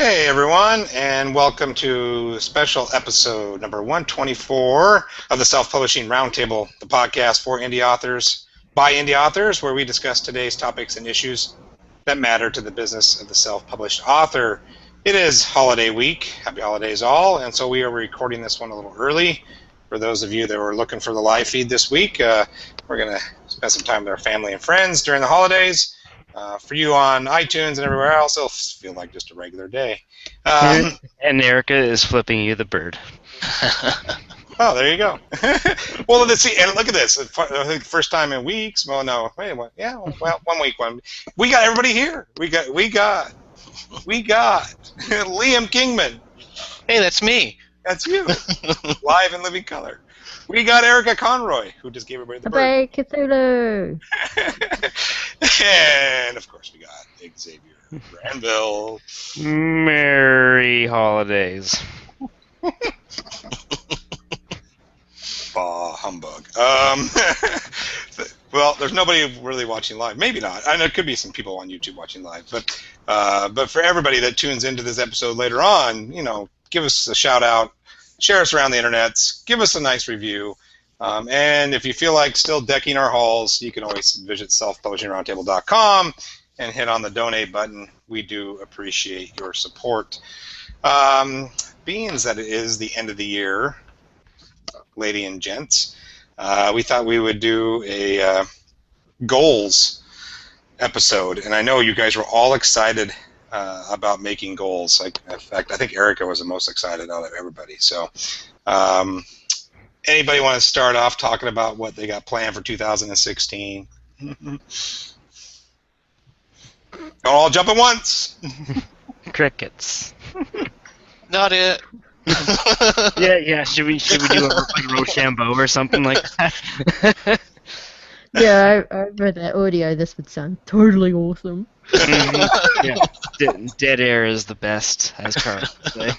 Hey everyone, and welcome to special episode number 124 of the Self-Publishing Roundtable, the podcast for indie authors, by indie authors, where we discuss today's topics and issues that matter to the business of the self-published author. It is holiday week. Happy holidays all, and so we are recording this one a little early. For those of you that were looking for the live feed this week, we're going to spend some time with our family and friends during the holidays. For you on iTunes and everywhere else, it'll feel like just a regular day. And Erica is flipping you the bird. Oh, there you go. Well, let's see. And look at this. First time in weeks. Well, no. Wait, what? Yeah. Well, 1 week. We got everybody here. We got Liam Kingman. Hey, that's me. That's you. Live in living color. We got Erica Conroy, who just gave everybody the bird. Cthulhu. And, of course, we got Xavier, Granville. Merry holidays. Bah, humbug. Well, there's nobody really watching live. Maybe not. I know there could be some people on YouTube watching live. But for everybody that tunes into this episode later on, give us a shout-out. Share us around the internets. Give us a nice review. And if you feel like still decking our halls, you can always visit selfpublishingroundtable.com and hit on the donate button. We do appreciate your support. Being that it is the end of the year, ladies and gents, we thought we would do a goals episode. And I know you guys were all excited about making goals. In fact, I think Erica was the most excited out of everybody. So, anybody want to start off talking about what they got planned for 2016? Don't all jump at once. Crickets. Not it. Yeah. Should we do a Rochambeau or something like that? Yeah, I read that audio. This would sound totally awesome. Yeah. Dead air is the best, as Carl would say.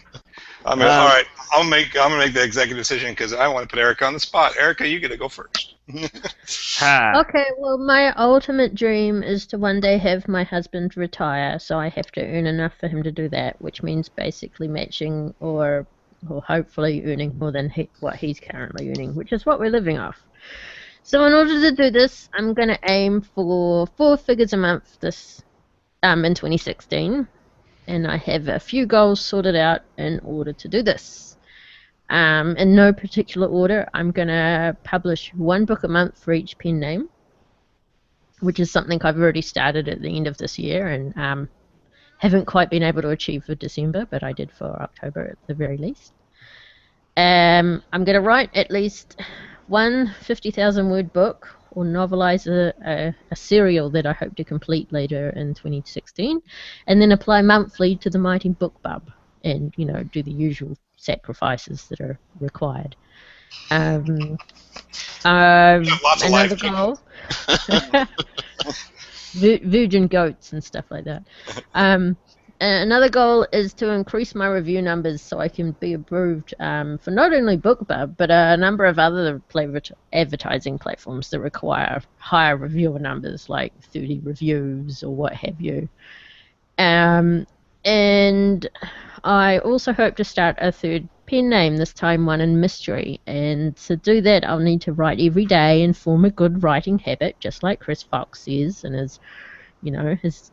All right. I'm gonna make the executive decision because I want to put Erica on the spot. Erica, you get to go first. Okay, well, my ultimate dream is to one day have my husband retire, so I have to earn enough for him to do that, which means basically matching or hopefully earning more than what he's currently earning, which is what we're living off. So in order to do this, I'm going to aim for 4 figures a month in 2016, and I have a few goals sorted out in order to do this. In no particular order, I'm going to publish 1 book a month for each pen name, which is something I've already started at the end of this year and haven't quite been able to achieve for December, but I did for October at the very least. I'm going to write at least one 50,000-word book or novelize a serial that I hope to complete later in 2016, and then apply monthly to the mighty BookBub and, do the usual sacrifices that are required. Lots of another goal. Virgin goats and stuff like that. Another goal is to increase my review numbers so I can be approved for not only BookBub, but a number of other advertising platforms that require higher reviewer numbers, like 30 reviews or what have you. And I also hope to start a 3rd pen name, this time one in mystery. And to do that, I'll need to write every day and form a good writing habit, just like Chris Fox says in his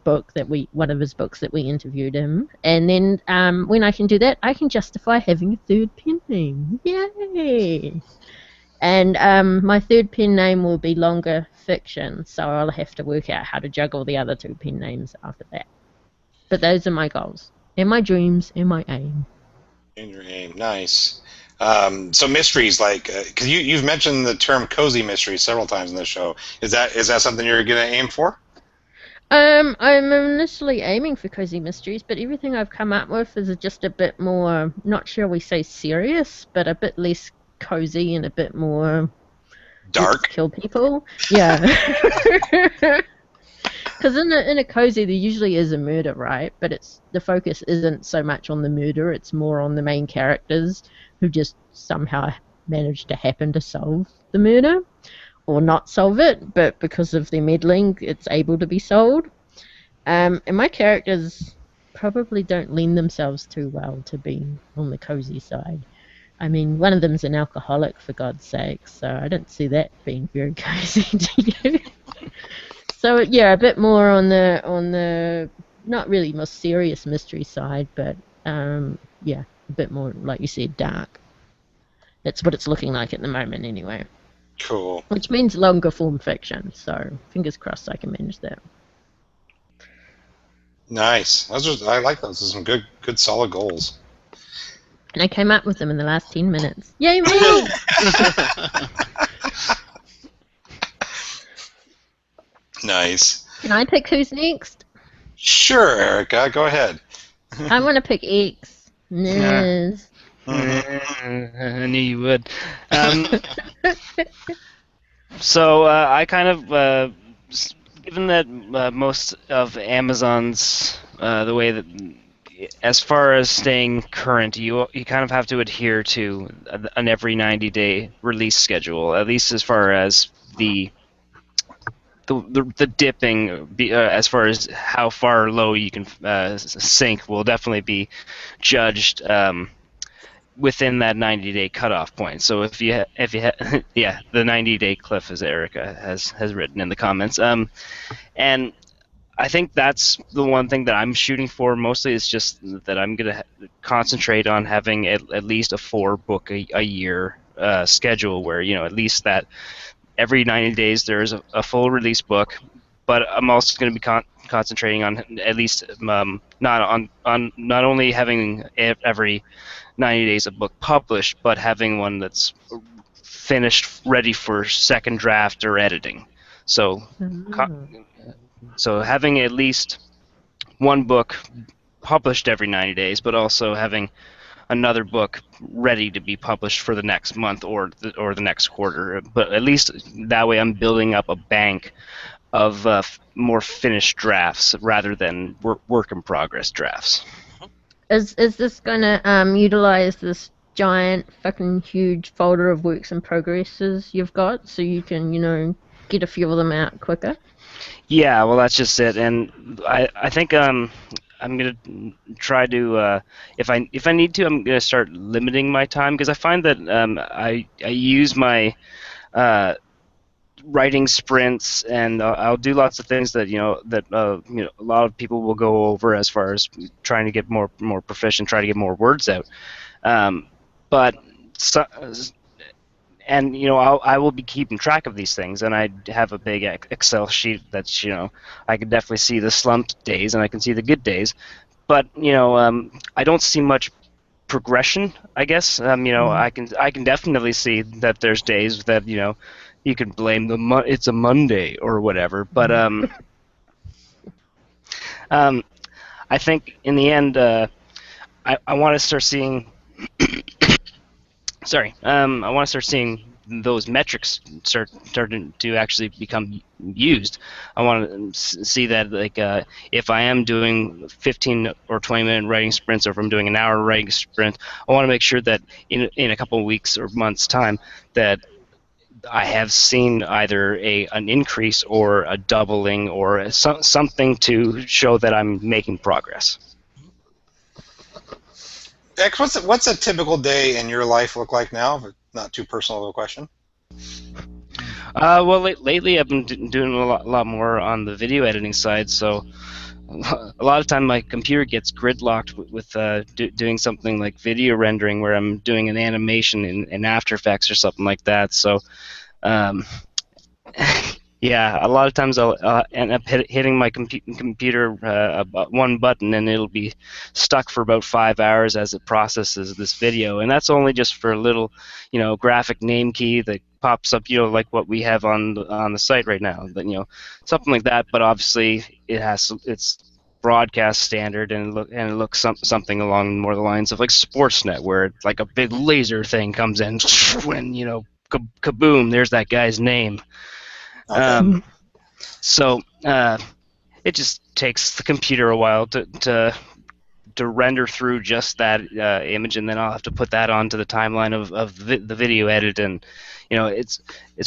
book one of his books that we interviewed him. And then when I can do that, I can justify having a 3rd pen name. Yay! And my 3rd pen name will be longer fiction, so I'll have to work out how to juggle the other 2 pen names after that. But those are my goals, and my dreams, and my aim. And your aim, nice. So mysteries, because you've mentioned the term cozy mystery several times in the show. Is that something you're going to aim for? I'm initially aiming for cozy mysteries, but everything I've come up with is just a bit more, not sure we say serious, but a bit less cozy and a bit more dark. Kill people. Yeah. Because in a cozy, there usually is a murder, right? But the focus isn't so much on the murder; it's more on the main characters who just somehow manage to happen to solve the murder. Or not solve it, but because of their meddling, it's able to be solved. And my characters probably don't lend themselves too well to being on the cozy side. I mean, one of them's an alcoholic, for God's sake, so I don't see that being very cozy to you. So yeah, a bit more on the not really most serious mystery side, but yeah, a bit more, like you said, dark. That's what it's looking like at the moment, anyway. Cool. Which means longer form fiction. So fingers crossed I can manage that. Nice. I like those. Those are some good solid goals. And I came up with them in the last 10 minutes. Yay me! Nice. Can I pick who's next? Sure, Erica. Go ahead. I want to pick X. Niz. I knew you would. So I kind of, given that most of Amazon's the way that, as far as staying current, you kind of have to adhere to an every 90-day release schedule, at least as far as the dipping, as far as how far low you can sink, will definitely be judged within that 90-day cutoff point. So if you yeah, the 90-day cliff, as Erica has written in the comments, and I think that's the one thing that I'm shooting for mostly, is just that I'm gonna concentrate on having at least a 4-book a year schedule, where at least that every 90 days there's a full release book. But I'm also going to be concentrating on at least not only having every 90 days a book published, but having one that's finished, ready for second draft or editing. So, so having at least one book published every 90 days, but also having another book ready to be published for the next month or the next quarter. But at least that way I'm building up a bank of more finished drafts rather than work in progress drafts. Is this gonna utilize this giant fucking huge folder of works in progresses you've got, so you can get a few of them out quicker? Yeah, well, that's just it, and I think I'm gonna try to if I need to, I'm gonna start limiting my time, because I find that I use my writing sprints, and I'll do lots of things that a lot of people will go over, as far as trying to get more proficient, try to get more words out. But so, and I will be keeping track of these things, and I have a big Excel sheet that's I can definitely see the slumped days and I can see the good days, but I don't see much progression, I guess. I can definitely see that there's days that you can blame it's a Monday or whatever, but I think in the end I want to start seeing I want to start seeing those metrics starting to actually become used. I want to see that, like, if I am doing 15 or 20-minute writing sprints, or if I'm doing an hour writing sprint, I want to make sure that in a couple of weeks or months' time that I have seen either an increase or a doubling or something to show that I'm making progress. X, what's a typical day in your life look like now? But not too personal of a question. Well, lately I've been doing a lot more on the video editing side, so a lot of time my computer gets gridlocked with doing something like video rendering, where I'm doing an animation in After Effects or something like that. So yeah, a lot of times I'll end up hitting my computer one button, and it'll be stuck for about 5 hours as it processes this video, and that's only just for a little, graphic name key that pops up, like what we have on the site right now. But something like that. But obviously, it's broadcast standard, and it looks something along more the lines of like Sportsnet, where like a big laser thing comes in, when kaboom, there's that guy's name. Okay. So it just takes the computer a while to to render through just that image, and then I'll have to put that onto the timeline of the video edit. And it's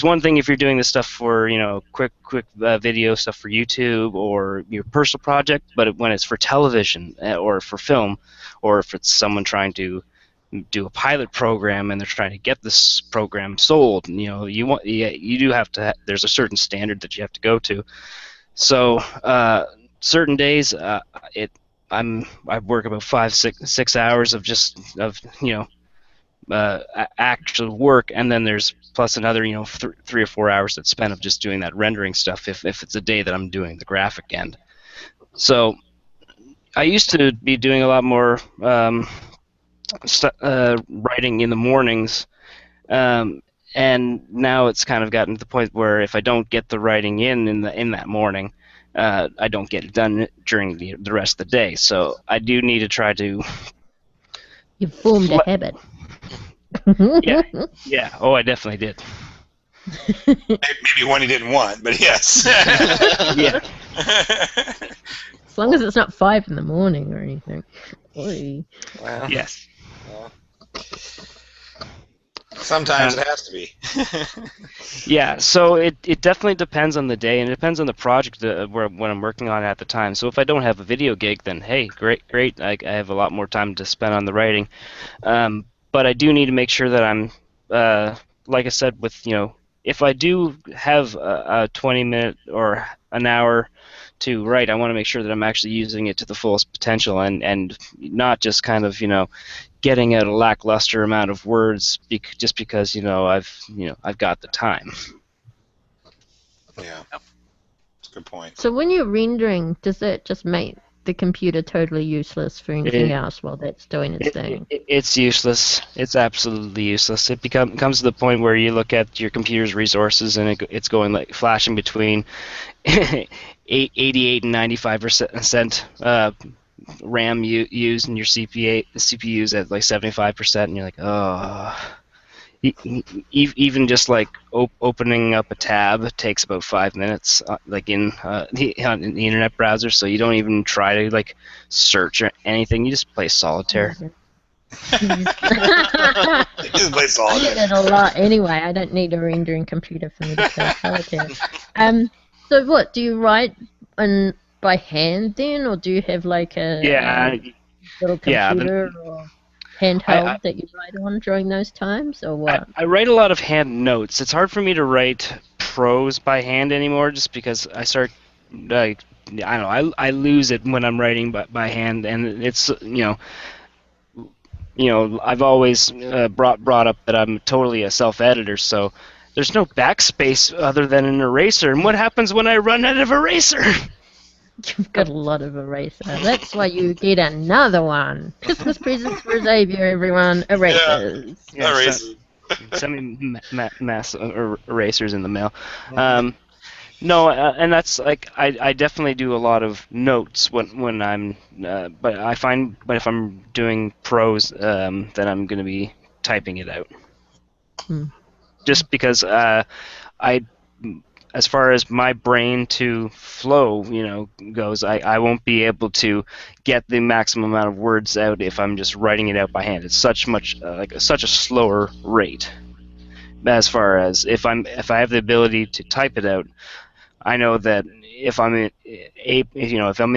one thing if you're doing this stuff for quick video stuff for YouTube or your personal project, but when it's for television or for film, or if it's someone trying to do a pilot program and they're trying to get this program sold, you do have to. There's a certain standard that you have to go to. So certain days, I work about 5-6 hours of actual work, and then there's plus another 3 or 4 hours that's spent of just doing that rendering stuff if it's a day that I'm doing the graphic end. So I used to be doing a lot more writing in the mornings, and now it's kind of gotten to the point where if I don't get the writing in that morning, I don't get it done during the rest of the day. So I do need to try to. You've formed a habit. Yeah. Oh, I definitely did. Maybe one you didn't want, but yes. Yeah. As long as it's not 5 in the morning or anything. Oy. Well, yes. Well, sometimes it has to be. Yeah, so it definitely depends on the day, and it depends on the project what I'm working on at the time. So if I don't have a video gig, then hey, great, I have a lot more time to spend on the writing. But I do need to make sure that I'm, like I said, if I do have a 20-minute or an hour to write, I want to make sure that I'm actually using it to the fullest potential, and not just kind of getting out a lackluster amount of words just because I've got the time. Yeah, that's a good point. So when you're rendering, does that just make the computer totally useless for anything else while that's doing its thing? It's useless. It's absolutely useless. It comes to the point where you look at your computer's resources and it's going like flashing between 88 and 95% RAM used, and your CPU's at like 75%, and you're like, oh. Even just like opening up a tab takes about 5 minutes, like in the internet browser. So you don't even try to like search or anything. You just play solitaire. Just play solitaire. I get it a lot anyway. I don't need a rendering computer for me to play solitaire. So what do you write by hand then, or do you have like a little computer or handheld that you write on during those times, or what? I write a lot of hand notes. It's hard for me to write prose by hand anymore, just because I start I don't know. I lose it when I'm writing by hand, and it's I've always brought up that I'm totally a self-editor, so there's no backspace other than an eraser. And what happens when I run out of eraser? You've got a lot of eraser. That's why you get another one. Christmas presents for Xavier, everyone. Erasers. Yeah, erasers. Send me mass erasers in the mail. No, and that's like I definitely do a lot of notes when I'm. But if I'm doing prose, then I'm going to be typing it out. Just because as far as my brain to flow, goes, I won't be able to get the maximum amount of words out if I'm just writing it out by hand. It's such a slower rate. As far as if I have the ability to type it out, I know that if I'm in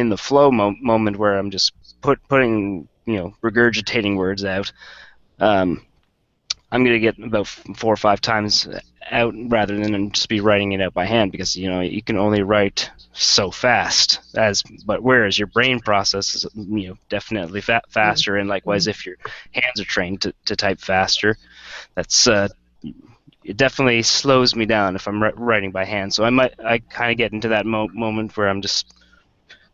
the flow moment where I'm just putting regurgitating words out, I'm going to get about 4 or 5 times out rather than just be writing it out by hand, because you can only write so fast. But whereas your brain processes definitely faster, and likewise if your hands are trained to type faster, that's it definitely slows me down if I'm writing by hand. So I kind of get into that moment where I'm just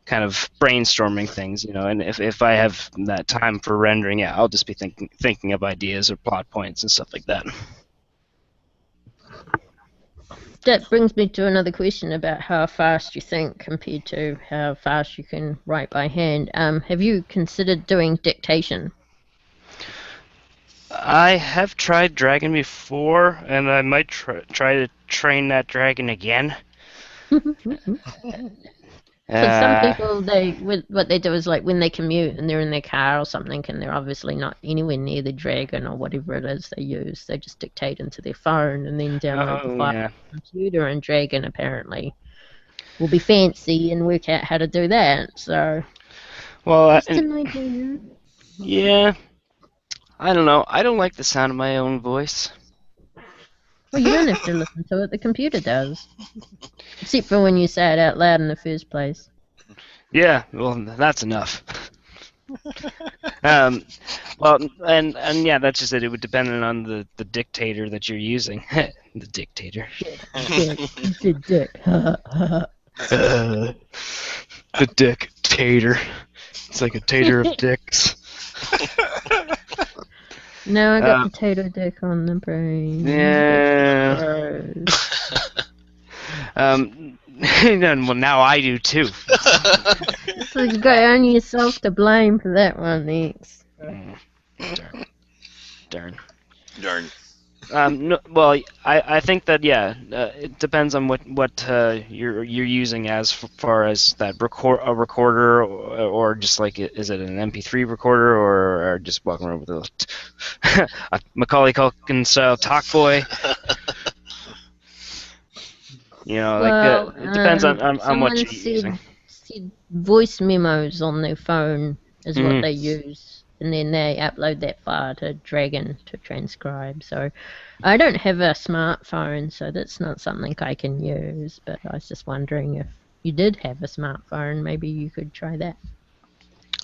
kind of brainstorming things, and if I have that time for rendering, I'll just be thinking of ideas or plot points and stuff like that. That brings me to another question about how fast you think compared to how fast you can write by hand. Have you considered doing dictation? I have tried Dragon before, and I might try to train that dragon again. Because some people, what they do is like when they commute and they're in their car or something, and they're obviously not anywhere near the Dragon or whatever it is they use, they just dictate into their phone and then download the Oh, file yeah. on the computer. And Dragon apparently will be fancy and work out how to do that. So, Well, just an idea. yeah. I don't know. I don't like the sound of my own voice. Well, you don't have to listen to it. The computer does, except for when you say it out loud in the first place. Yeah, well, that's enough. Well, and yeah, that's just it. It would depend on the dictator that you're using. The dictator. Dick. The dictator. It's like a tater of dicks. Now I got potato dick on the brain. Yeah. Well, now I do too. So you got only yourself to blame for that one, X. Darn. No, well, I think that it depends on what you're using as far as that a recorder or just like is it an MP3 recorder or just walking around with a Macaulay Culkin style talk boy. You know, Well, it depends on what you're using. Said voice memos on their phone is what they use, and then they upload that file to Dragon to transcribe. So I don't have a smartphone, so that's not something I can use. But I was just wondering if you did have a smartphone, maybe you could try that.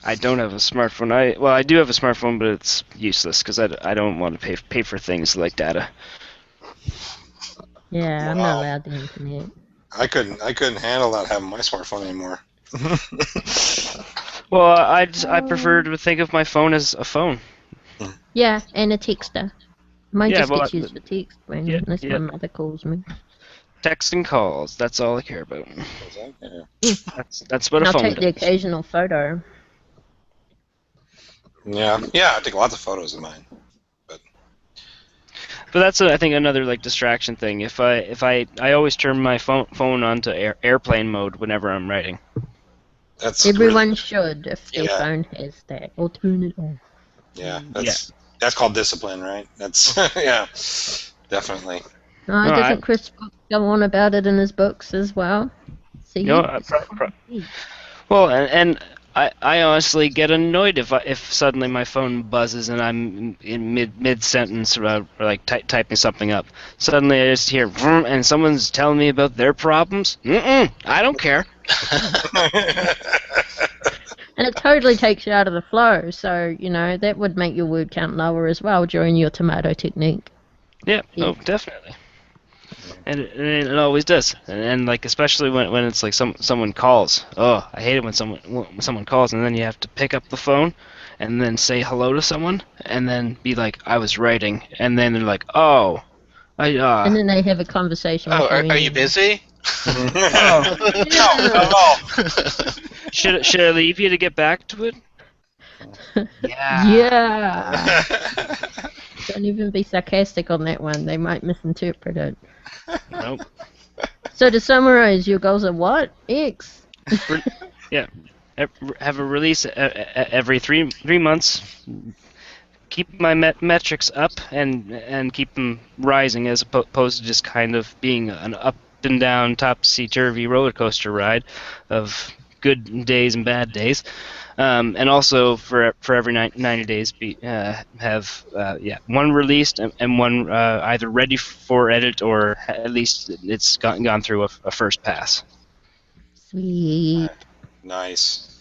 I don't have a smartphone. I do have a smartphone, but it's useless because I don't want to pay for things like data. Yeah, I'm not allowed the internet. I couldn't handle not having my smartphone anymore. Well, I prefer to think of my phone as a phone. Yeah, and a texter. Mine Yeah, just well, gets used for text unless my mother calls me. Text and calls. That's all I care about. Yeah. That's what And a I'll phone take the does. occasional photo. Yeah, I take lots of photos of mine. But that's I think another like distraction thing. If I always turn my phone onto airplane mode whenever I'm writing. That's Everyone should if their Yeah. phone has that. Or turn it off. Yeah, that's called discipline, right? That's yeah, definitely. No, No, doesn't Chris go on about it in his books as well? See? Well, and I honestly get annoyed if suddenly my phone buzzes and I'm in mid sentence or like typing something up. Suddenly I just hear vroom, and someone's telling me about their problems. I don't care. And it totally takes you out of the flow, so, that would make your word count lower as well during your tomato technique. Yeah, oh, definitely. And it always does, and like especially when it's like someone calls. Oh, I hate it when someone calls, and then you have to pick up the phone, and then say hello to someone, and then be like, I was writing, and then they're like, oh, And then they have a conversation with are you busy? No, not at all. should I leave you to get back to it? Yeah. Don't even be sarcastic on that one. They might misinterpret it. Nope. So to summarize, your goals are what? X? Yeah. Have a release every three months. Keep my metrics up and keep them rising as opposed to just kind of being an up and down, topsy-turvy roller coaster ride of good days and bad days. And also for every 90 days, have one released and one either ready for edit or at least it's gone through a first pass. Sweet. Nice.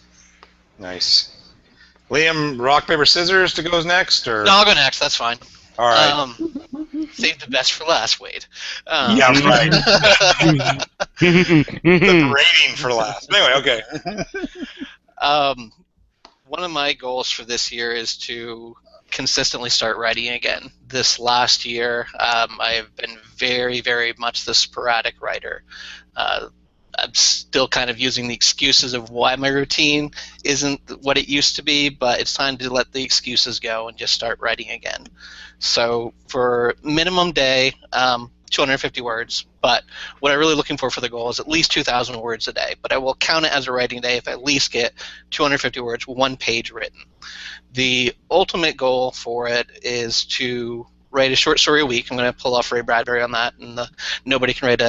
Liam, rock paper scissors to go next, or No, I'll go next. That's fine. all right? Save the best for last, Wade. Yeah, right. The rating for last. Anyway, okay. One of my goals for this year is to consistently start writing again. This last year, I have been very, very much the sporadic writer. I'm still kind of using the excuses of why my routine isn't what it used to be, but it's time to let the excuses go and just start writing again. So for minimum day, 250 words, but what I'm really looking for the goal is at least 2,000 words a day. But I will count it as a writing day if I at least get 250 words, 1 page written. The ultimate goal for it is to write a short story a week. I'm going to pull off Ray Bradbury on that, and nobody can write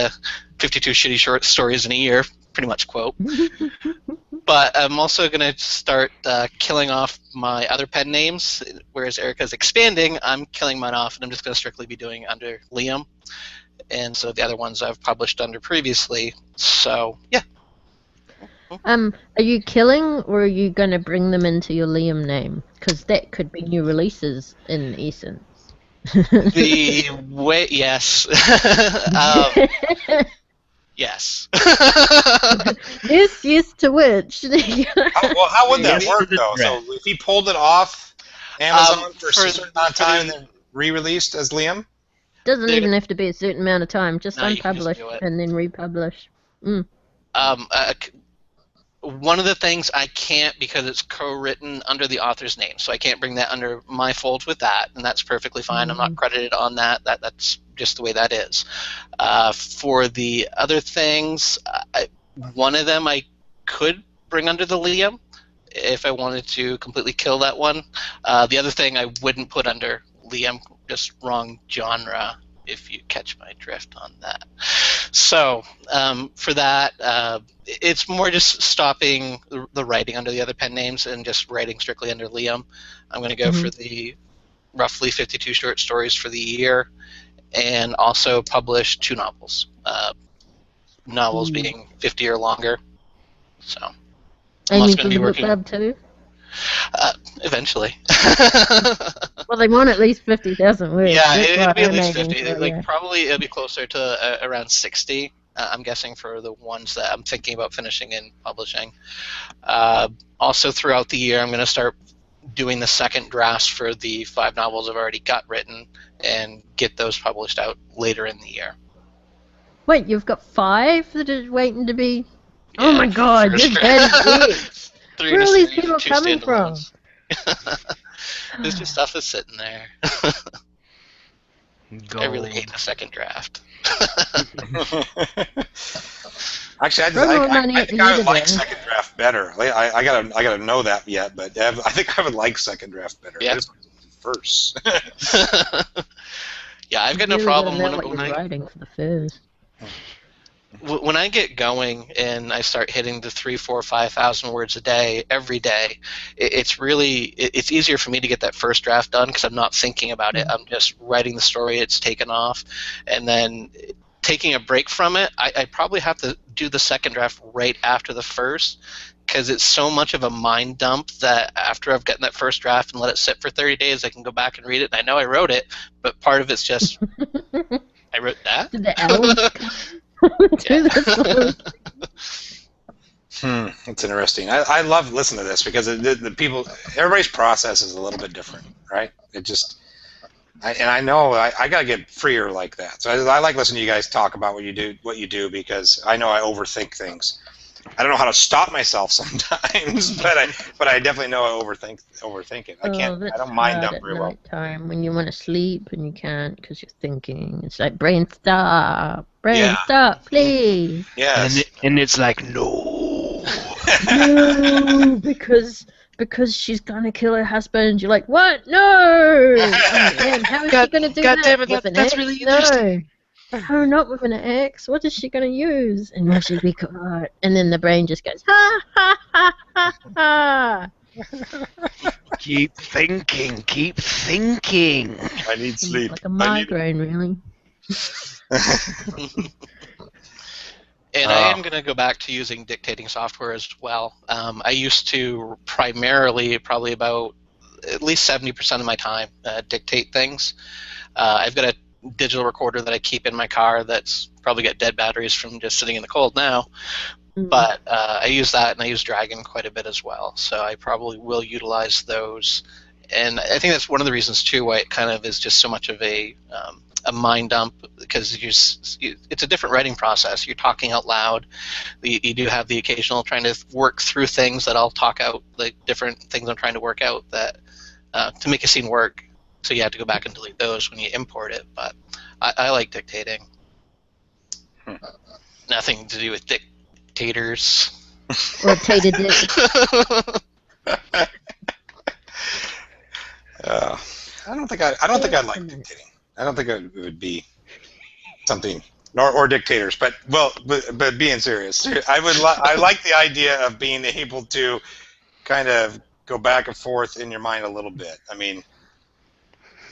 52 shitty short stories in a year, pretty much quote. But I'm also going to start killing off my other pen names, whereas Erica's expanding. I'm killing mine off, and I'm just going to strictly be doing under Liam. And so the other ones I've published under previously. So, yeah. Are you killing, or are you going to bring them into your Liam name? Because that could be new releases in essence. Yes. Yes. yes to which? How would that work, though? So if he pulled it off Amazon for a certain amount of time and then re-released as Liam? Doesn't even have to be a certain amount of time. Just unpublish just and then republish. One of the things I can't, because it's co-written under the author's name, so I can't bring that under my fold with that, and that's perfectly fine. I'm not credited on that. That's just the way that is. For the other things, one of them I could bring under the Liam if I wanted to completely kill that one. The other thing I wouldn't put under Liam, just wrong genre, if you catch my drift on that. So for that, it's more just stopping the writing under the other pen names and just writing strictly under Liam. I'm going to go for the roughly 52 short stories for the year, and also publish 2 novels. Novels being 50 or longer. So I'm also going to be working. Book club too? Eventually. Well, they want at least 50,000 words. Yeah, it'll be at least 50. Probably it'll be closer to around 60. I'm guessing for the ones that I'm thinking about finishing and publishing. Also, throughout the year, I'm going to start doing the second drafts for the 5 novels I've already got written and get those published out later in the year. Wait, you've got 5 that are waiting to be... Yeah, oh my god, that's big. Where are these people coming from? There's just stuff that's sitting there. I really hate the second draft. Actually, I think I would like second draft better. I gotta know that yet, but I think I would like second draft better. Yeah. First. Yeah, I've got no problem writing for the first. When I get going and I start hitting the 3,000, 4,000, 5,000 words a day, every day, it's easier for me to get that first draft done because I'm not thinking about it. I'm just writing the story. It's taken off, and then taking a break from it. I probably have to do the second draft right after the first because it's so much of a mind dump that after I've gotten that first draft and let it sit for 30 days, I can go back and read it. And I know I wrote it, but part of it's just I wrote that. Did the elves It's interesting. I love listening to this because the people, everybody's process is a little bit different, right? It just, I know I gotta get freer like that. So I like listening to you guys talk about what you do because I know I overthink things. I don't know how to stop myself sometimes, but I definitely know I overthink it. I don't mind dump very well. Time when you want to sleep and you can't because you're thinking. It's like brain stop, please. Yes. And it's like no, no, because she's gonna kill her husband. You're like, what? No. Oh, man, how is she gonna do that? God damn it, that's really interesting. No, not with an axe. What is she going to use? And will she be caught? And then the brain just goes, ha, ha, ha, ha, ha. Keep thinking. I need sleep. Like a migraine, really. And I am going to go back to using dictating software as well. I used to primarily, probably about at least 70% of my time, dictate things. I've got a digital recorder that I keep in my car that's probably got dead batteries from just sitting in the cold now. But I use that, and I use Dragon quite a bit as well. So I probably will utilize those. And I think that's one of the reasons, too, why it kind of is just so much of a mind dump, because it's a different writing process. You're talking out loud. You do have the occasional trying to work through things that I'll talk out, like different things I'm trying to work out that to make a scene work. So you have to go back and delete those when you import it. But I like dictating. Hmm. Nothing to do with dictators. Or tater dick. I don't think I'd like dictating. I don't think it would be something, or dictators. But being serious, I like the idea of being able to kind of go back and forth in your mind a little bit. I mean,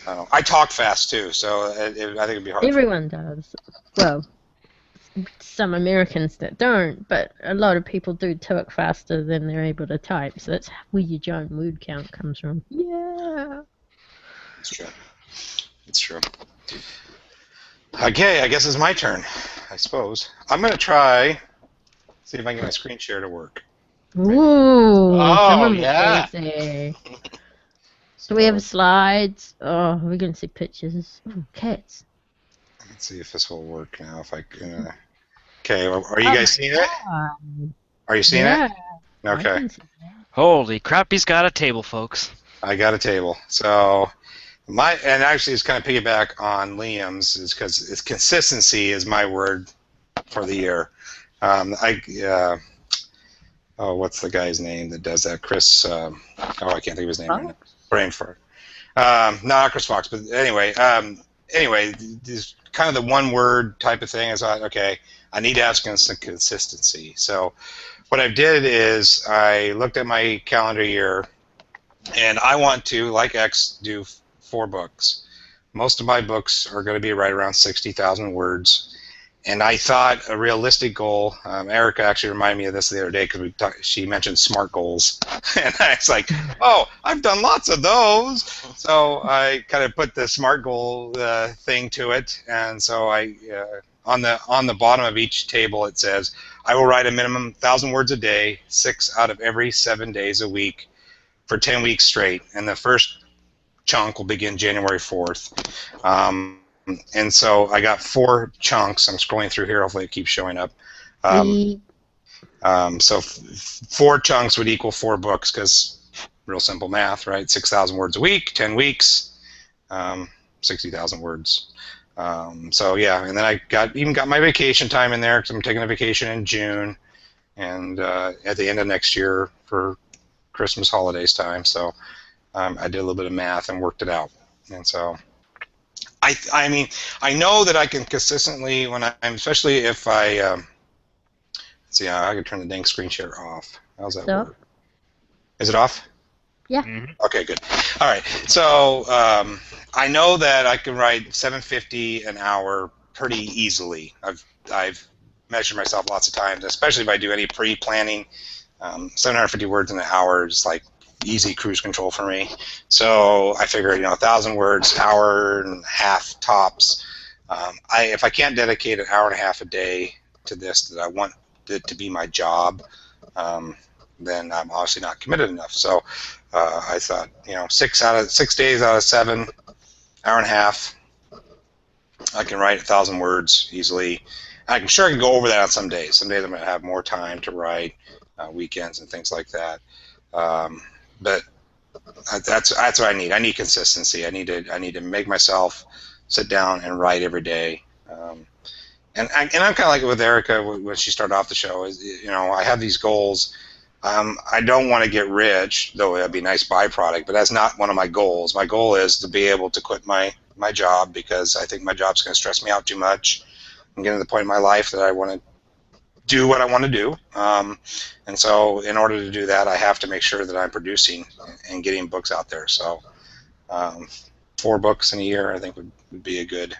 I talk fast too, so I think it'd be hard. Everyone does. Well, some Americans that don't, but a lot of people do talk faster than they're able to type. So that's where your giant word count comes from. Yeah. It's true. It's true. Okay, I guess it's my turn, I suppose. I'm going to try, see if I can get my screen share to work. Ooh, some of them yeah. fancy. Do we have slides? Oh, we're going to see pictures. Ooh, cats. Let's see if this will work now. If I can. Okay, are you guys seeing it? Are you seeing it? Okay. Holy crap, he's got a table, folks. I got a table. So and actually it's kind of piggyback on Liam's, is because it's consistency is my word for the year. What's the guy's name that does that? Chris. I can't think of his name right now. Brain fart. Not Chris Fox, but anyway. This kind of the one word type of thing. I thought, okay, I need to have some consistency. So what I did is I looked at my calendar year, and I want to, like X, do 4 books. Most of my books are going to be right around 60,000 words. And I thought a realistic goal, Erica actually reminded me of this the other day because she mentioned SMART goals. And I was like, oh, I've done lots of those. So I kind of put the SMART goal thing to it. And so I, on the bottom of each table, it says, I will write a minimum 1,000 words a day, 6 out of every 7 days a week for 10 weeks straight. And the first chunk will begin January 4th. And so I got 4 chunks. I'm scrolling through here. Hopefully it keeps showing up. So 4 chunks would equal 4 books because real simple math, right? 6,000 words a week, 10 weeks, 60,000 words. So yeah, and then I even got my vacation time in there because I'm taking a vacation in June and at the end of next year for Christmas holidays time. So I did a little bit of math and worked it out. And so I mean, I know that I can consistently, especially if I, let's see, I can turn the dang screen share off. How's that work? Is it off? Yeah. Mm-hmm. Okay, good. All right. So I know that I can write 750 an hour pretty easily. I've measured myself lots of times, especially if I do any pre-planning. 750 words in an hour is like easy cruise control for me. So I figured, 1,000 words, hour and a half tops. If I can't dedicate an hour and a half a day to this, that I want it to be my job, then I'm obviously not committed enough. So I thought, 6 days out of 7, hour and a half, I can write 1,000 words easily. I can go over that on some days. Some days I'm going to have more time to write, weekends and things like that. But that's what I need. I need consistency. I need to make myself sit down and write every day. And I'm kind of like it with Erica when she started off the show. I have these goals. I don't want to get rich, though that'd be a nice byproduct. But that's not one of my goals. My goal is to be able to quit my job because I think my job's going to stress me out too much. I'm getting to the point in my life that I want to do what I want to do. And so in order to do that, I have to make sure that I'm producing and getting books out there. So 4 books in a year, I think would be a good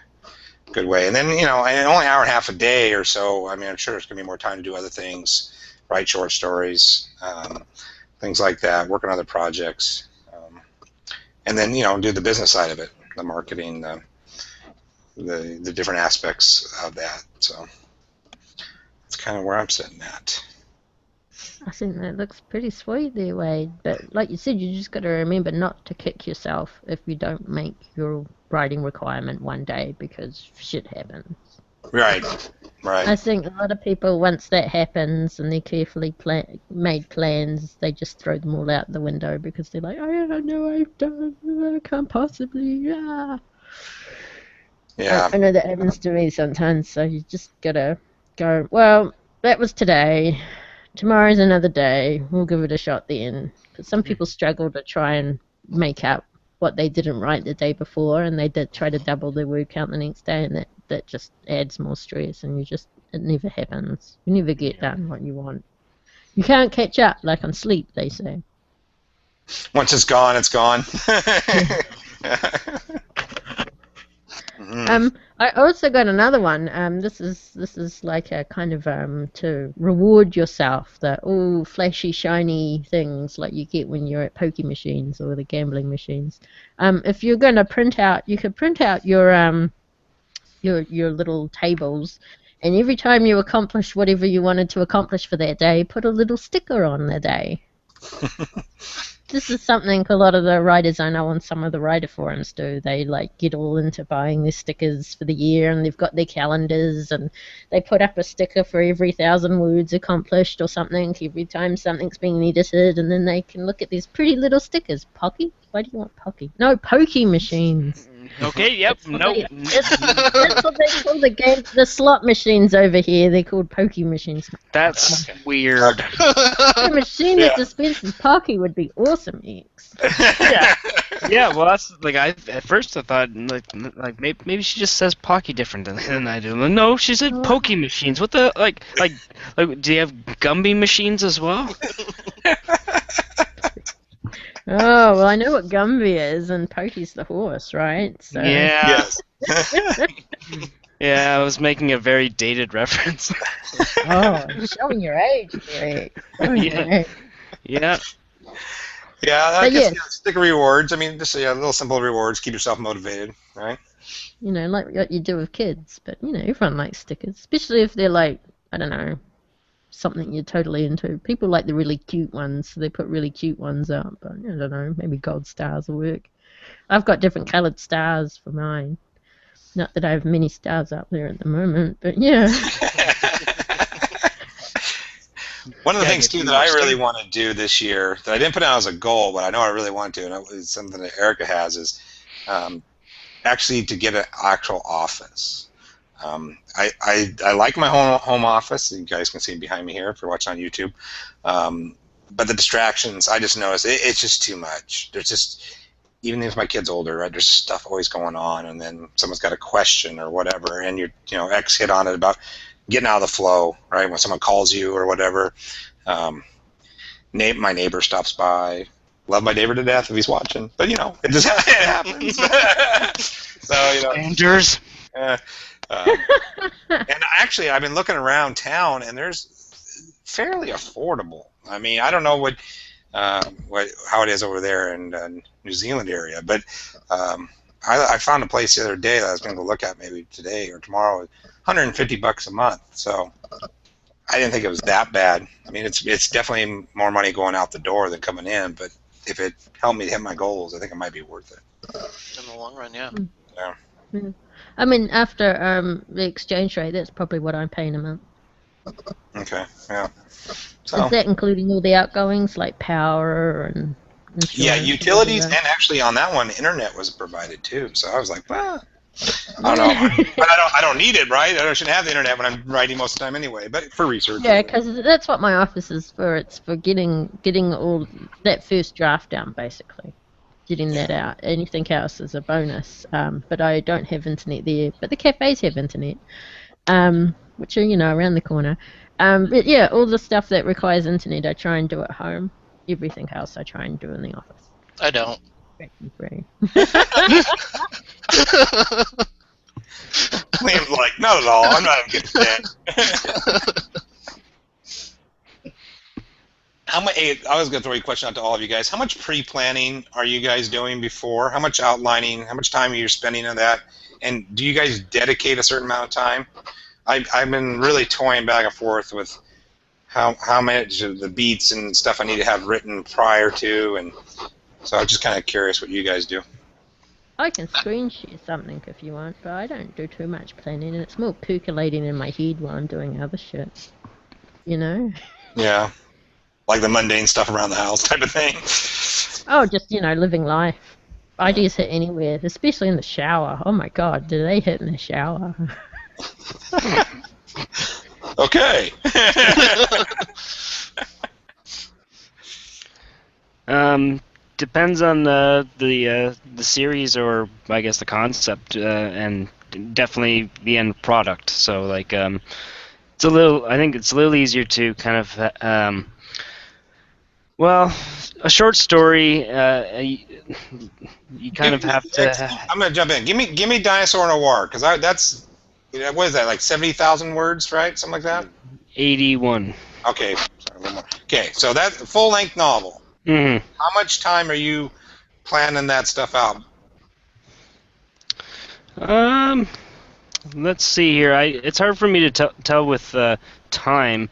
way. And then, only an hour and a half a day or so, I mean, I'm sure there's going to be more time to do other things, write short stories, things like that, work on other projects. And then, do the business side of it, the marketing, the different aspects of that. So that's kind of where I'm sitting at. I think that looks pretty sweet there, Wade. But like you said, you just got to remember not to kick yourself if you don't make your writing requirement one day because shit happens. Right. I think a lot of people, once that happens and they carefully made plans, they just throw them all out the window because they're like, I don't know, I can't possibly, Yeah. I know that happens to me sometimes, so you just gotta go, well, that was today. Tomorrow's another day. We'll give it a shot then. Because some people struggle to try and make up what they didn't write the day before, and they did try to double their word count the next day, and that just adds more stress, and it never happens. You never get done what you want. You can't catch up like on sleep, they say. Once it's gone, it's gone. I also got another one. This is like a kind of to reward yourself, the flashy, shiny things like you get when you're at pokie machines or the gambling machines. If you're going to print out, you could print out your little tables, and every time you accomplish whatever you wanted to accomplish for that day, put a little sticker on the day. This is something a lot of the writers I know on some of the writer forums do. They like get all into buying their stickers for the year, and they've got their calendars, and they put up a sticker for every 1,000 words accomplished or something, every time something's being edited, and then they can look at these pretty little stickers. Pocky? Why do you want Pocky? No, Pokie machines. Okay, yep, nope. That's what they call the slot machines over here. They're called Pokie machines. That's weird. A machine that dispenses Pocky would be awesome, X. Yeah. Well, that's like at first I thought like maybe she just says Pocky different than I do. No, she said Pokey machines. What the like? Do you have Gumby machines as well? Oh, well, I know what Gumby is, and Pokey's the horse, right? So. Yeah. Yes. Yeah, I was making a very dated reference. Oh, showing your age, Greg. Yeah. Yeah, I guess yes. sticker rewards. I mean, just little simple rewards. Keep yourself motivated, right? You know, like what you do with kids. But, you know, everyone likes stickers, especially if they're like, I don't know, something you're totally into. People like the really cute ones, so they put really cute ones up. But, I don't know, maybe gold stars will work. I've got different coloured stars for mine. Not that I have many stars up there at the moment, but yeah. One of the things, too, that I really want to do this year, that I didn't put out as a goal, but I know I really want to, and it's something that Erica has, is actually to get an actual office. I like my home office. You guys can see it behind me here if you're watching on YouTube. But the distractions, I just notice it's just too much. There's just, even if my kid's older, right, there's stuff always going on, and then someone's got a question or whatever, and X hit on it about getting out of the flow, right? When someone calls you or whatever. My neighbor stops by. Love my neighbor to death if he's watching, but it just it happens. So Anders. And actually, I've been looking around town, and there's fairly affordable. I mean, I don't know how it is over there in New Zealand area, but I found a place the other day that I was going to look at maybe today or tomorrow. $150 a month, so I didn't think it was that bad. I mean, it's definitely more money going out the door than coming in, but if it helped me hit my goals, I think it might be worth it. In the long run, yeah. Yeah. I mean, after the exchange rate, that's probably what I'm paying a month. Okay, yeah. So, is that including all the outgoings like power and insurance? Yeah, utilities, and actually on that one, internet was provided too. So I was like, well, I don't know, but I don't need it, right? I shouldn't have the internet when I'm writing most of the time anyway. But for research. Yeah, because that's what my office is for. It's for getting all that first draft down, basically. Getting that out. Anything else is a bonus. But I don't have internet there. But the cafes have internet, which are around the corner. But yeah, all the stuff that requires internet, I try and do at home. Everything else, I try and do in the office. I don't. Free. Liam's like, not at all. I'm not even getting that. I was going to throw a question out to all of you guys. How much pre-planning are you guys doing before? How much outlining? How much time are you spending on that? And do you guys dedicate a certain amount of time? I've been really toying back and forth with how much of the beats and stuff I need to have written prior to, and so I'm just kind of curious what you guys do. I can screen share something if you want, but I don't do too much planning, and it's more percolating in my head while I'm doing other shit. Yeah. Like the mundane stuff around the house type of thing. Oh, just, living life. ideas hit anywhere, especially in the shower. Oh my god, do they hit in the shower? Okay. Depends on the series, or I guess the concept, and definitely the end product. So like it's a little. I think it's a little easier to kind of well, a short story. You kind of have to. I'm gonna jump in. Give me Dinosaur in a War, because that's, what is that, like 70,000 words, right? Something like that. 81. Okay. Sorry, a little more. Okay, so that's a full-length novel. Mm-hmm. How much time are you planning that stuff out? Let's see here. It's hard for me to tell with time.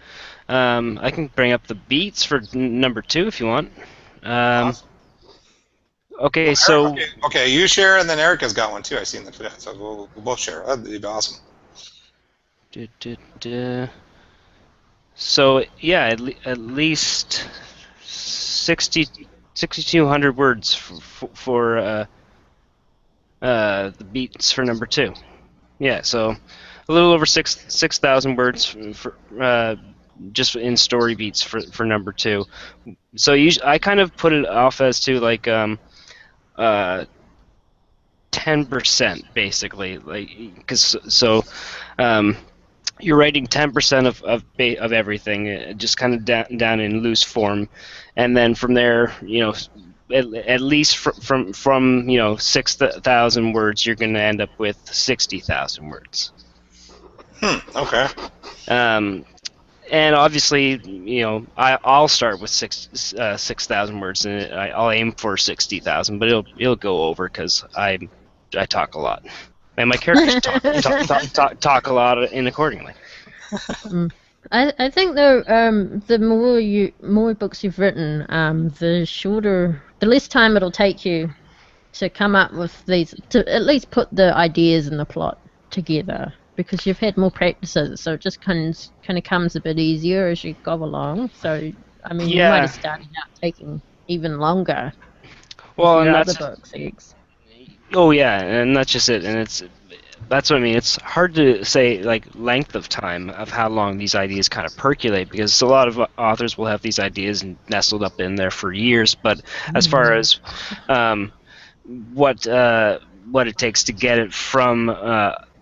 I can bring up the beats for number 2 if you want. Awesome. Okay, so okay, you share, and then Erica's got one too. I seen that today, so we'll both share. That'd be awesome. So yeah, at least 6,200 words for the beats for number 2. Yeah, so a little over 6,000 words for just in story beats for number 2. So I kind of put it off as to like 10% basically, like, because you're writing 10% of everything, just kind of down in loose form, and then from there, at least from 6,000 words, you're going to end up with 60,000 words. Okay. And obviously, I'll start with 6,000 words, and I'll aim for 60,000, but it'll go over because I talk a lot, and my characters talk a lot in accordingly. I think though, the more books you've written, the less time it'll take you to come up with these, to at least put the ideas and the plot together, because you've had more practices, so it just kind of comes a bit easier as you go along. So I mean, you might have started out taking even longer. Well, and that's other books. Oh yeah, and that's just it, and that's what I mean. It's hard to say like length of time of how long these ideas kind of percolate, because a lot of authors will have these ideas nestled up in there for years. But as far as what it takes to get it from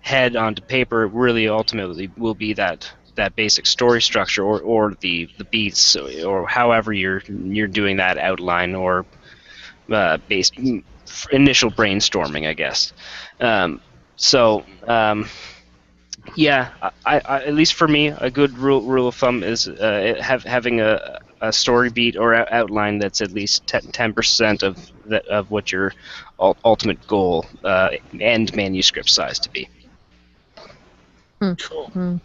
head onto paper, really ultimately will be that basic story structure, or the beats, or however you're doing that outline, or based initial brainstorming, I guess. Yeah, I at least for me, a good rule of thumb is having a story beat or outline that's at least 10% of what your ultimate goal and manuscript size to be. Cool. And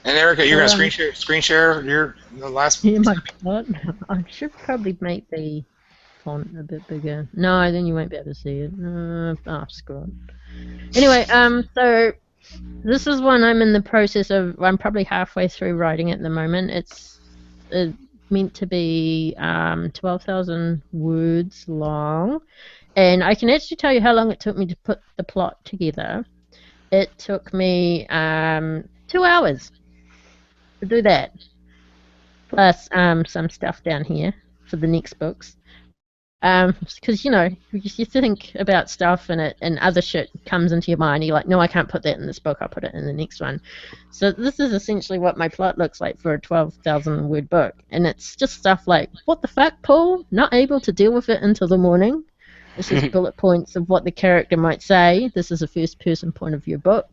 Erica, you're gonna screen share your last. Yeah, my God, I should probably make the font a bit bigger. No, then you won't be able to see it. Screw it. Anyway, so this is one I'm in the process of. I'm probably halfway through writing at the moment. It's meant to be 12,000 words long, and I can actually tell you how long it took me to put the plot together. It took me 2 hours to do that, plus some stuff down here for the next books. Because you think about stuff and other shit comes into your mind. You're like, no, I can't put that in this book. I'll put it in the next one. So this is essentially what my plot looks like for a 12,000 word book, and it's just stuff like, what the fuck, Paul? Not able to deal with it until the morning. This is bullet points of what the character might say. This is a first person point of view book.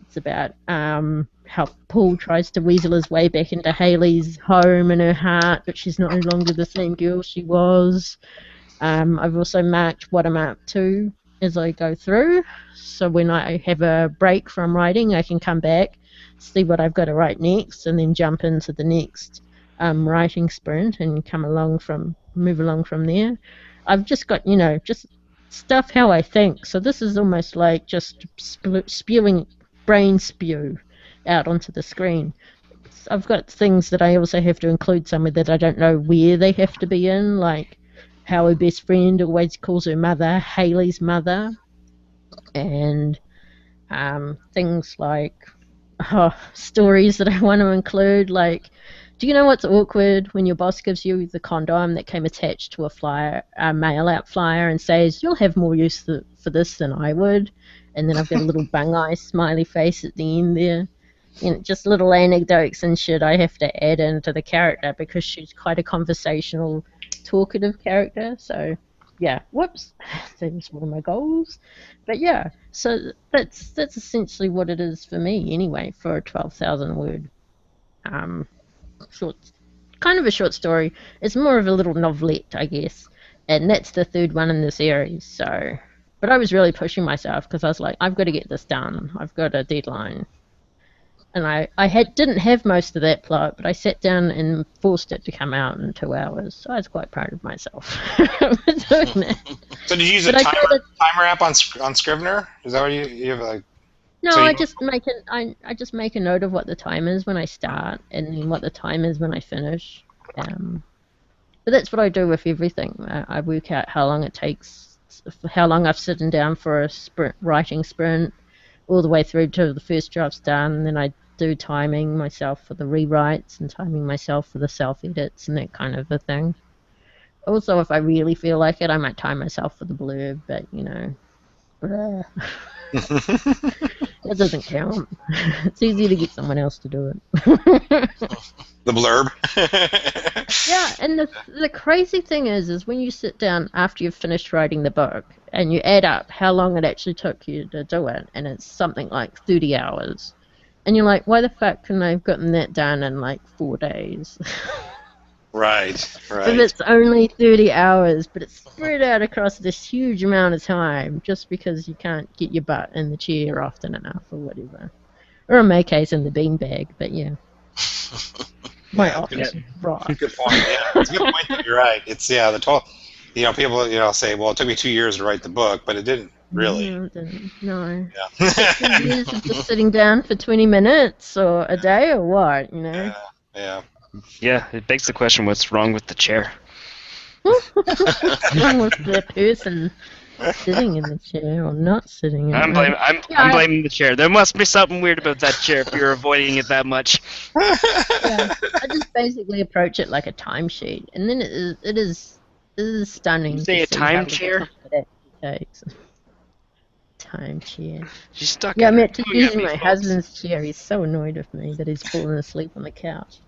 It's about how Paul tries to weasel his way back into Hayley's home and her heart, but she's no longer the same girl she was. I've also marked what I'm up to as I go through, so when I have a break from writing, I can come back, see what I've got to write next, and then jump into the next writing sprint and move along from there. I've just got, just stuff how I think, so this is almost like just spewing brain spew out onto the screen. I've got things that I also have to include somewhere that I don't know where they have to be in, like how her best friend always calls her mother Haley's mother, and things like stories that I want to include, like, do you know what's awkward when your boss gives you the condom that came attached to a mail-out flyer and says, you'll have more use for this than I would, and then I've got a little bung eye smiley face at the end there. You know, just little anecdotes and shit I have to add into the character because she's quite a conversational, talkative character. So, yeah, whoops, that was one of my goals. But yeah, so that's essentially what it is for me anyway for a 12,000 word short, kind of a short story. It's more of a little novelette, I guess, and that's the third one in the series. So, but I was really pushing myself because I was like, I've got to get this done. I've got a deadline. And I didn't have most of that plot, but I sat down and forced it to come out in 2 hours. So I was quite proud of myself for doing that. So did you use a timer app on Scrivener? Is that what you have like? No, so I just make a note of what the time is when I start, and then what the time is when I finish. But that's what I do with everything. I work out how long it takes, how long I've sitting down for a writing sprint, all the way through to the first draft's done, and then I do timing myself for the rewrites and timing myself for the self-edits and that kind of a thing. Also, if I really feel like it, I might time myself for the blurb, but, you know, that doesn't count. It's easier to get someone else to do it. The blurb? Yeah, and the crazy thing is when you sit down after you've finished writing the book and you add up how long it actually took you to do it, and it's something like 30 hours. And you're like, why the fuck couldn't I have gotten that done in like 4 days? Right. If it's only 30 hours, but it's spread out across this huge amount of time just because you can't get your butt in the chair often enough or whatever. Or in my case, in the beanbag, but yeah. My office is rock. Good point. Yeah, it's a good point. You're right. It's the total. You know, people say, well, it took me 2 years to write the book, but it didn't really. No, it didn't. No. Yeah. 2 years of just sitting down for 20 minutes or a day or what, you know? Yeah. Yeah, it begs the question: what's wrong with the chair? What's wrong with the person sitting in the chair or not sitting in I'm blaming the chair. There must be something weird about that chair if you're avoiding it that much. Yeah, I just basically approach it like a timesheet, and then it is stunning. You say a time chair? Time chair. She's stuck. Yeah, I'm actually using my husband's chair. He's so annoyed with me that he's fallen asleep on the couch.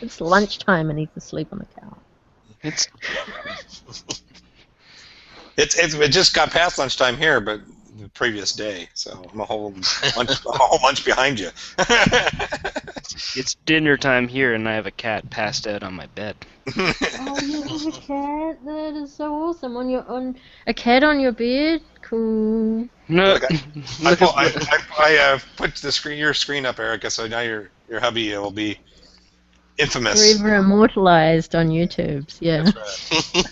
It's lunchtime and he's asleep on the couch. It just got past lunchtime here, but the previous day, so I'm a whole lunch behind you. It's dinner time here, and I have a cat passed out on my bed. Oh, you have a cat? That is so awesome. On a cat on your bed? Cool. No. I put your screen up, Erica, so now your hubby will be infamous. Forever immortalized on YouTube's, yeah. That's right.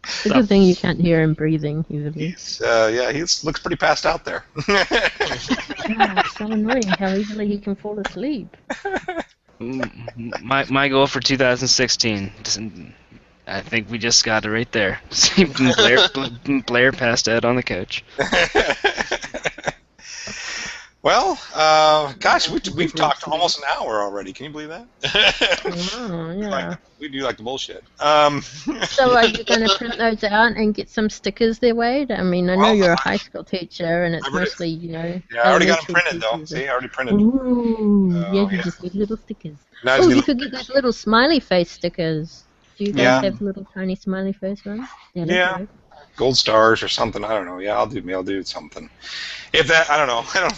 It's a good thing you can't hear him breathing. He looks pretty passed out there. It's so annoying how easily he can fall asleep. My goal for 2016, I think we just got it right there. Blair passed out on the couch. Well, gosh, we've talked almost an hour already. Can you believe that? Oh, yeah. We do like the bullshit. So are you going to print those out and get some stickers their way? I mean, I know you're a high school teacher, and it's mostly, Yeah, I already got them printed, though. See, I already printed. Ooh, you just need little stickers. You could get those little smiley face stickers. Do you guys have little tiny smiley face ones? Yeah. Great. Gold stars or something. I don't know. Yeah, I'll do something. If that, I don't know. I don't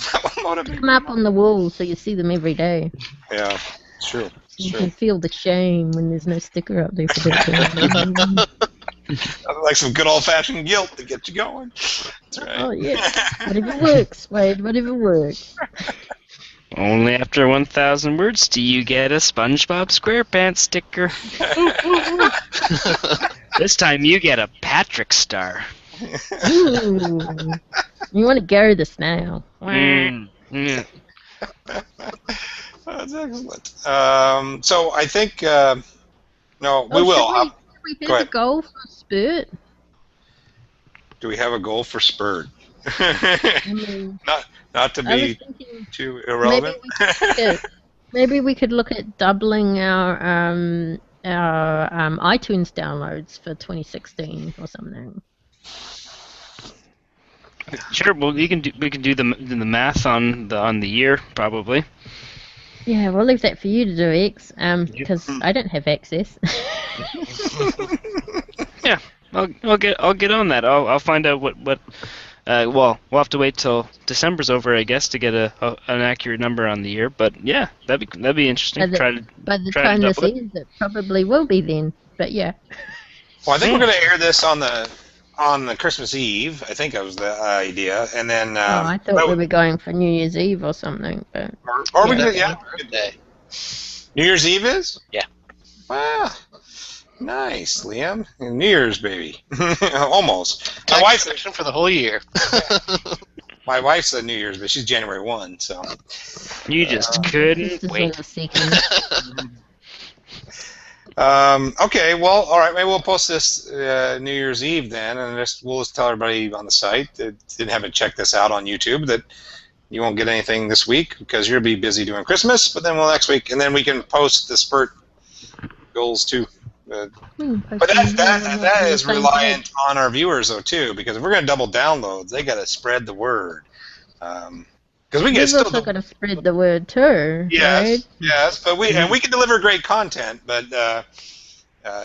know. Put them up on the wall so you see them every day. Yeah, it's true. You can feel the shame when there's no sticker up there for that. Like some good old-fashioned guilt to get you going. That's right. Oh, yeah. Whatever works, Wade. Whatever works. Only after 1,000 words do you get a SpongeBob SquarePants sticker. This time you get a Patrick star. Ooh. You want to Gary the Snail. Yeah. That's excellent. So I think No, we will. Should we Go have a ahead. goal for Spurt? Do we have a goal for Spurt? I mean, not to I was be thinking too irrelevant. maybe we could look at doubling our iTunes downloads for 2016 or something. Sure. Well, we can do the math on the year probably. Yeah, we'll leave that for you to do, X. Because I don't have access. Yeah, I'll get on that. I'll find out what. Well, we'll have to wait till December's over, I guess, to get an accurate number on the year. But yeah, that'd be interesting. By the time this ends, it probably will be then. But yeah. Well, I think we're going to air this on the Christmas Eve. I think that was the idea, and then. I thought we were going for New Year's Eve or something, but. Or we could, yeah. New Year's Eve is? Yeah. Wow. Nice, Liam. New Year's, baby. Almost. My wife's for the whole year. My wife's a New Year's, but she's January 1, so. You just couldn't wait. Okay, well, all right. Maybe we'll post this New Year's Eve then, and we'll just tell everybody on the site that haven't checked this out on YouTube that you won't get anything this week because you'll be busy doing Christmas. But then next week, and then we can post the Spurt goals too. But that is reliant on our viewers though too, because if we're going to double downloads, they got to spread the word. Because we also got to spread the word too. Yes, right? yes, but we can deliver great content, but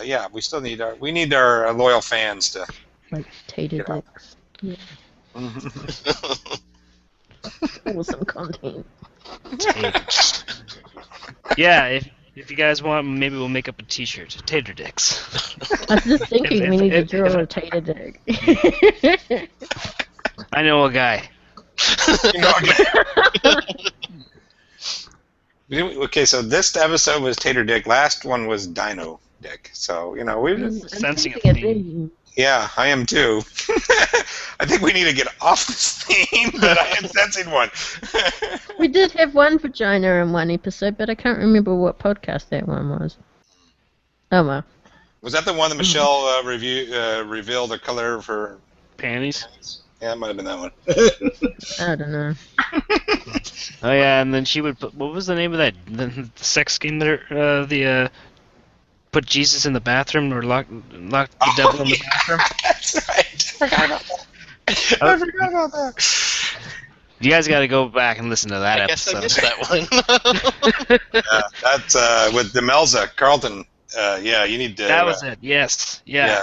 yeah, we still need our loyal fans to like tater dicks. Yeah. Awesome content. Yeah, if you guys want, maybe we'll make up a T-shirt, Tater Dicks. I was just thinking we need to draw a tater dick. I know a guy. Okay, so this episode was Tater Dick. Last one was Dino Dick. So we're just sensing a theme. Yeah, I am too. I think we need to get off this theme, but I am sensing one. We did have one vagina in one episode, but I can't remember what podcast that one was. Oh well. Was that the one that Michelle revealed the color of her panties? Yeah, it might have been that one. I don't know. Oh yeah, and then she would put, what was the name of that the sex game that put Jesus in the bathroom or lock the devil in the bathroom? That's right. I forgot about that. You guys got to go back and listen to that episode. I guess I missed that one. Yeah, that's with Demelza Carlton. Yeah, you need to. That was it. Yes. Yeah.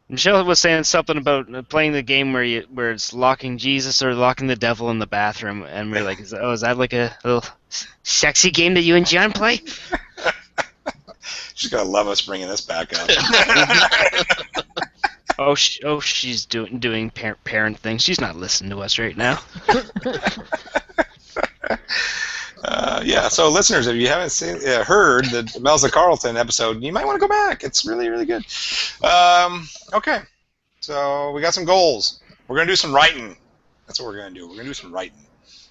Michelle was saying something about playing the game where it's locking Jesus or locking the devil in the bathroom, and we're like, is that like a little sexy game that you and John play? She's gonna love us bringing this back up. She's doing parent things. She's not listening to us right now. Yeah, so listeners, if you haven't heard the Melza Carlton episode, you might want to go back. It's really, really good. Okay, so we got some goals. We're going to do some writing. That's what we're going to do. We're going to do some writing.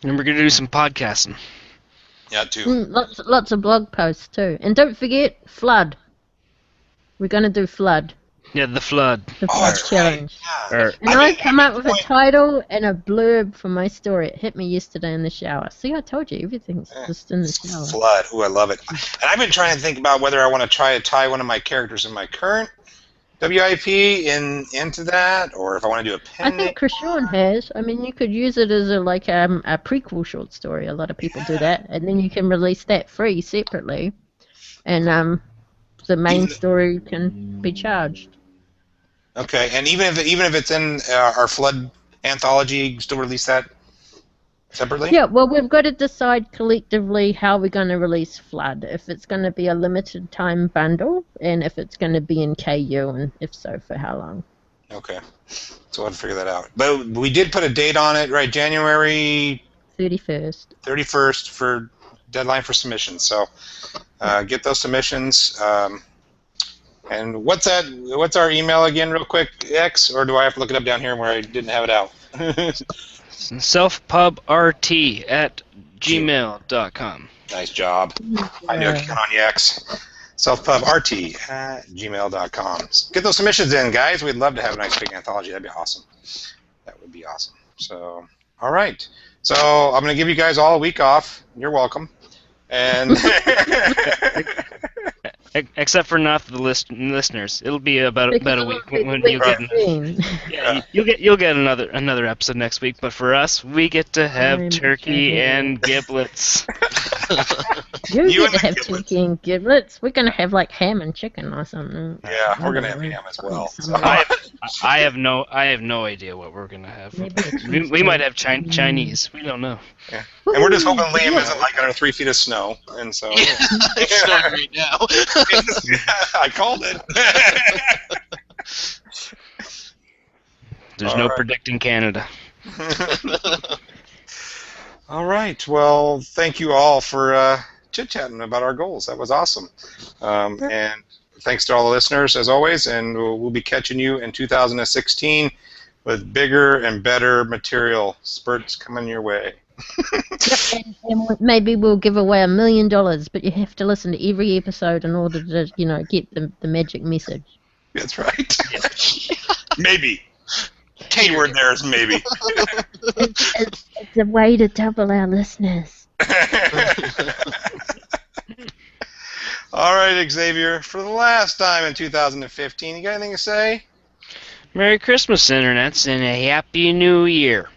And we're going to do some podcasting. Yeah, too. Lots of blog posts, too. And don't forget, Flood. We're going to do Flood. Yeah, the Flood. The Flood Challenge. Right. Yeah. And I come up with a title and a blurb for my story. It hit me yesterday in the shower. See, I told you, everything's just in the shower. Flood. Ooh, I love it. And I've been trying to think about whether I want to try to tie one of my characters in my current WIP into that, or if I want to do a pen. I think Krishawn has. I mean, you could use it as a prequel short story. A lot of people do that. And then you can release that free separately. And the main story can be charged. Okay, and even if it's in our Flood anthology, still release that separately? Yeah, well, we've got to decide collectively how we're going to release Flood. If it's going to be a limited time bundle, and if it's going to be in KU, and if so, for how long. Okay, so we'll have to figure that out. But we did put a date on it, right? January 31st. 31st for deadline for submissions. So get those submissions. And what's our email again, real quick, X? Or do I have to look it up down here where I didn't have it out? selfpubrt@gmail.com. Nice job. I knew I could count on you, X. selfpubrt@gmail.com. Get those submissions in, guys. We'd love to have a nice big anthology. That'd be awesome. That would be awesome. So, all right. So I'm going to give you guys all a week off. You're welcome. And Except for not the listeners, it'll be about a week when you get. You'll get another episode next week. But for us, we get to have turkey and giblets. You get to have turkey and giblets. We're gonna have like ham and chicken or something. Yeah, we're gonna have ham as well. So. I have no idea what we're gonna have. We might have Chinese. We don't know. Yeah. And we're just hoping Liam isn't like under 3 feet of snow, and so. It's snowing right now. I called it. There's no predicting Canada. All right. Well, thank you all for chit-chatting about our goals. That was awesome. And thanks to all the listeners, as always, and we'll be catching you in 2016 with bigger and better material spurts coming your way. and maybe we'll give away $1 million, but you have to listen to every episode in order to, get the magic message. That's right. Maybe. Keyword there is maybe. It's a way to double our listeners. All right, Xavier. For the last time in 2015, you got anything to say? Merry Christmas, Internets, and a Happy New Year.